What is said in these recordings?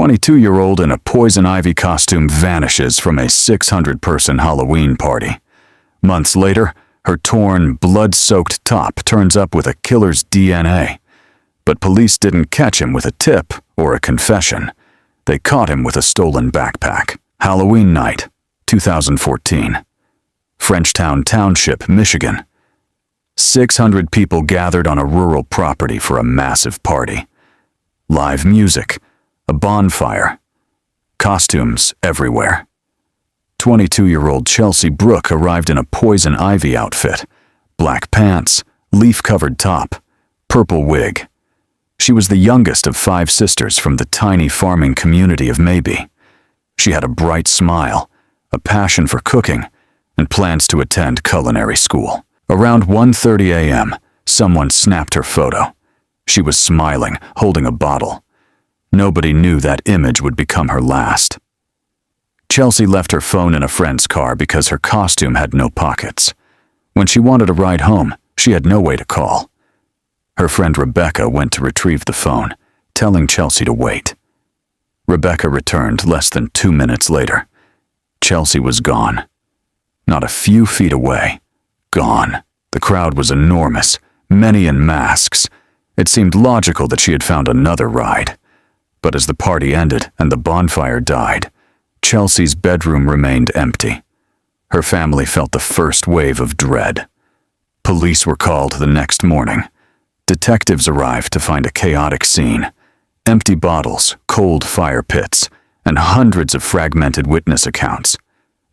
22-year-old in a poison ivy costume vanishes from a 600-person Halloween party. Months later, her torn, blood-soaked top turns up with a killer's DNA. But police didn't catch him with a tip or a confession. They caught him with a stolen backpack. Halloween night, 2014. Frenchtown Township, Michigan. 600 people gathered on a rural property for a massive party. Live music, a bonfire, costumes everywhere. 22-year-old Chelsea Brooke arrived in a poison ivy outfit, black pants, leaf-covered top, purple wig. She was the youngest of 5 sisters from the tiny farming community of Maybe. She had a bright smile, a passion for cooking, and plans to attend culinary school. Around 1:30 a.m., someone snapped her photo. She was smiling, holding a bottle. Nobody knew that image would become her last. Chelsea left her phone in a friend's car because her costume had no pockets. When she wanted a ride home, she had no way to call. Her friend Rebecca went to retrieve the phone, telling Chelsea to wait. Rebecca returned less than 2 minutes later. Chelsea was gone. Not a few feet away. Gone. The crowd was enormous, many in masks. It seemed logical that she had found another ride. But as the party ended and the bonfire died, Chelsea's bedroom remained empty. Her family felt the first wave of dread. Police were called the next morning. Detectives arrived to find a chaotic scene. Empty bottles, cold fire pits, and hundreds of fragmented witness accounts.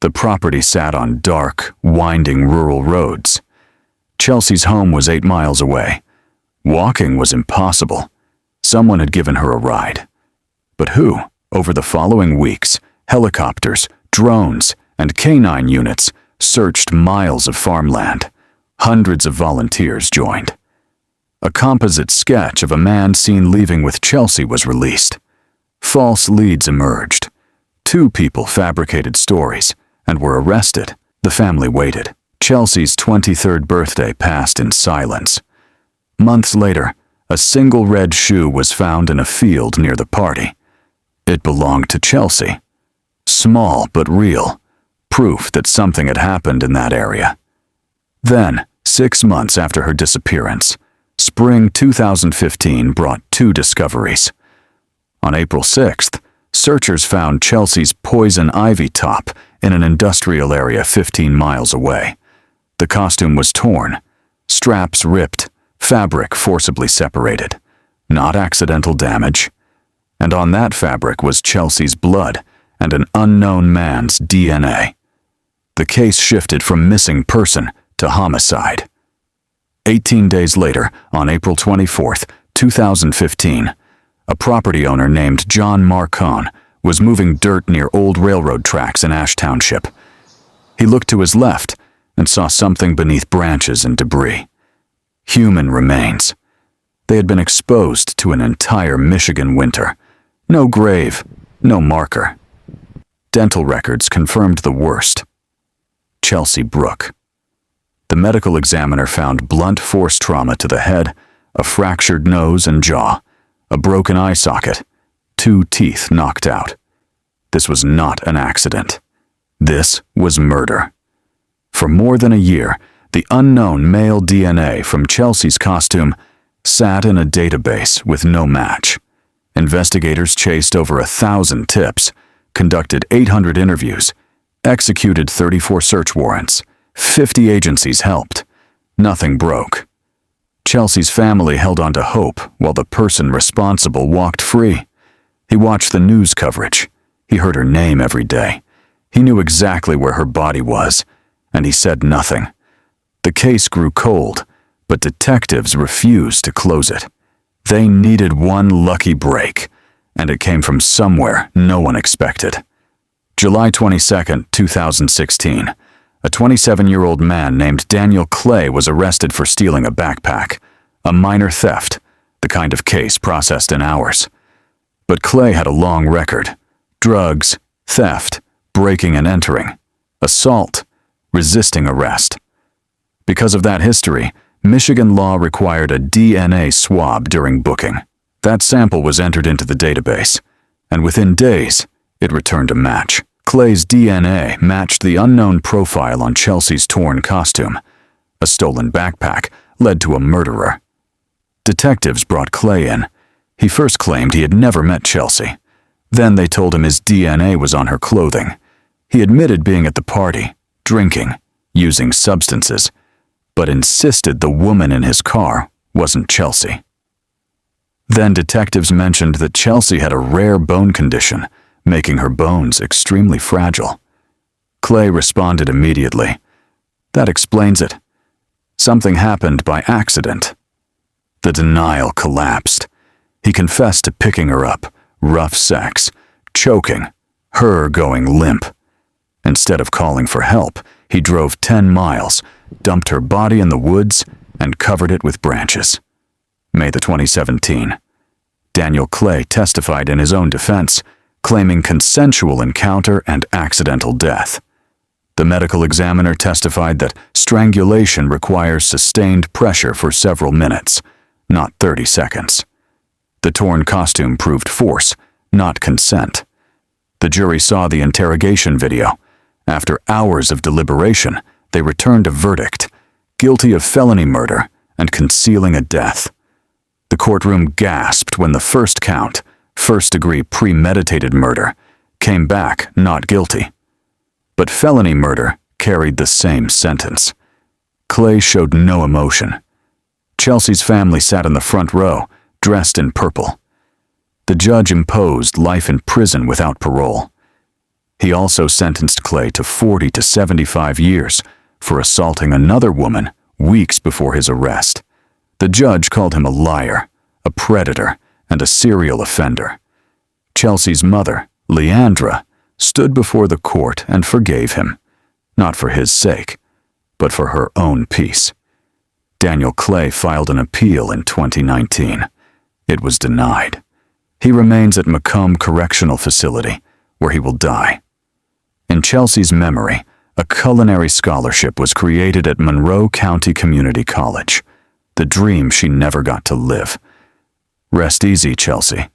The property sat on dark, winding rural roads. Chelsea's home was 8 miles away. Walking was impossible. Someone had given her a ride. But who? Over the following weeks, helicopters, drones, and canine units searched miles of farmland. Hundreds of volunteers joined. A composite sketch of a man seen leaving with Chelsea was released. False leads emerged. 2 people fabricated stories and were arrested. The family waited. Chelsea's 23rd birthday passed in silence. Months later, a single red shoe was found in a field near the party. It belonged to Chelsea. Small but real, proof that something had happened in that area. Then, 6 months after her disappearance, spring 2015 brought 2 discoveries. On April 6th, searchers found Chelsea's poison ivy top in an industrial area 15 miles away. The costume was torn, straps ripped, fabric forcibly separated. Not accidental damage. And on that fabric was Chelsea's blood and an unknown man's DNA. The case shifted from missing person to homicide. 18 days later, on April 24th, 2015, a property owner named John Marcon was moving dirt near old railroad tracks in Ash Township. He looked to his left and saw something beneath branches and debris. Human remains. They had been exposed to an entire Michigan winter. No grave, no marker. Dental records confirmed the worst. Chelsea Brooke. The medical examiner found blunt force trauma to the head, a fractured nose and jaw, a broken eye socket, 2 teeth knocked out. This was not an accident. This was murder. For more than a year, the unknown male DNA from Chelsea's costume sat in a database with no match. Investigators chased over 1,000 tips, conducted 800 interviews, executed 34 search warrants. 50 agencies helped. Nothing broke. Chelsea's family held on to hope while the person responsible walked free. He watched the news coverage. He heard her name every day. He knew exactly where her body was, and he said nothing. The case grew cold, but detectives refused to close it. They needed one lucky break, and it came from somewhere no one expected. July 22, 2016. A 27-year-old man named Daniel Clay was arrested for stealing a backpack, a minor theft, the kind of case processed in hours. But Clay had a long record: drugs, theft, breaking and entering, assault, resisting arrest. Because of that history, Michigan law required a DNA swab during booking. That sample was entered into the database. and within days, it returned a match. Clay's DNA matched the unknown profile on Chelsea's torn costume. A stolen backpack led to a murderer. Detectives brought Clay in. He first claimed he had never met Chelsea. Then they told him his DNA was on her clothing. He admitted being at the party, drinking, using substances, but insisted the woman in his car wasn't Chelsea. Then detectives mentioned that Chelsea had a rare bone condition, making her bones extremely fragile. Clay responded immediately. That explains it. Something happened by accident. The denial collapsed. He confessed to picking her up, rough sex, choking, her going limp. Instead of calling for help, he drove 10 miles, dumped her body in the woods, and covered it with branches. May 2017. Daniel Clay testified in his own defense, claiming consensual encounter and accidental death. The medical examiner testified that strangulation requires sustained pressure for several minutes, not 30 seconds. The torn costume proved force, not consent. The jury saw the interrogation video. After hours of deliberation, they returned a verdict, guilty of felony murder and concealing a death. The courtroom gasped when the first count, first-degree premeditated murder, came back not guilty. But felony murder carried the same sentence. Clay showed no emotion. Chelsea's family sat in the front row, dressed in purple. The judge imposed life in prison without parole. He also sentenced Clay to 40 to 75 years for assaulting another woman weeks before his arrest. The judge called him a liar, a predator, and a serial offender. Chelsea's mother, Leandra, stood before the court and forgave him, not for his sake, but for her own peace. Daniel Clay filed an appeal in 2019. It was denied. He remains at Macomb Correctional Facility, where he will die. In Chelsea's memory, a culinary scholarship was created at Monroe County Community College, the dream she never got to live. Rest easy, Chelsea.